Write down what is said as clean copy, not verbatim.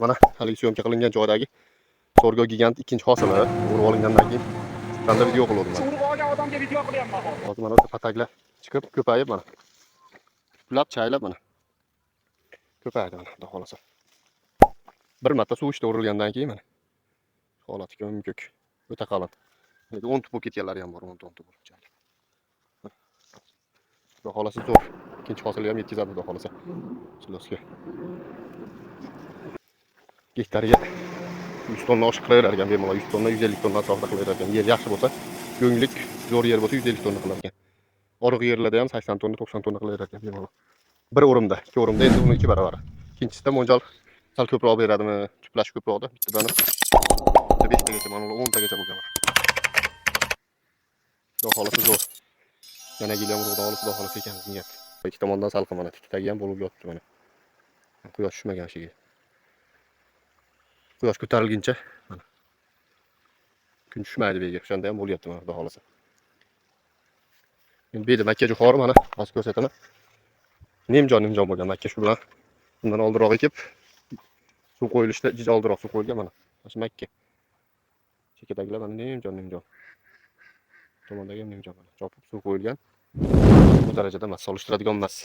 Mana hali syomka qilingan joydagi Sorgo gigant ikkinchi hosili urib olingandan keyin chiqqanda video qildim. Urib olgan odamga video qilyapman hozir. Hozir mana pataklar chiqib ko'payib mana. Pullab chaylab mana. Ko'paydi mana, xudo xolasa. Bir marta suv ichida urilgandan keyin mana holati ko'm-ko'k, o'ta qalin. 10 tup bo'lib ketganlari ham bor, 10 tup bo'lib chiqadi. Xudo xolasa zo'r. Ikkinchi hosilga ham yetkazadi, xudo xolasa. Silosga. Gektariga 100 tonna oshiq qilaverar ekan, bemalol 100 tonna, 150 tonna atrofida qilaverar ekan. Yer yaxshi bo'lsa, go'nglik zo'r yer bo'lsa 150 tonna qilar ekan. Oriq yerlarda ham 80 tonna, 90 tonna qilaverar ekan, bemalol. Bir o'rimda, ikki o'rimda endi uni 2 barobar. Ikkinchisida mo'ljal sal ko'proq beradimi, tuplash ko'proqda. Bittadan 5 tagacha, mana 10 tagacha bo'lgan. Xudo xolasa zo'r. Yana gilam urug'dan olib, xudo xolasa ekan niyat. Ikki tomondan salqin mana, tikdagi ham bo'lib yotibdi mana. Quyosh tushmagan shiga. Quyosh ko'tarilguncha mana. Kun tushmaydi bu yerga, o'shanda ham bo'lyapti mana, xudo xolasa. Endi bu yerda makka jo'xori mana, hozir ko'rsataman. Nimjon bo'lgan makka shu bilan undan oldinroq ekib suv qo'yilishda oldinroq suv qo'yilgan mana. Mana makka. Chekadagilar mana nimjon. Tomondagi nimjon mana. Chopib suv qo'yilgan. Bu darajada emas, solishtiradigan emas.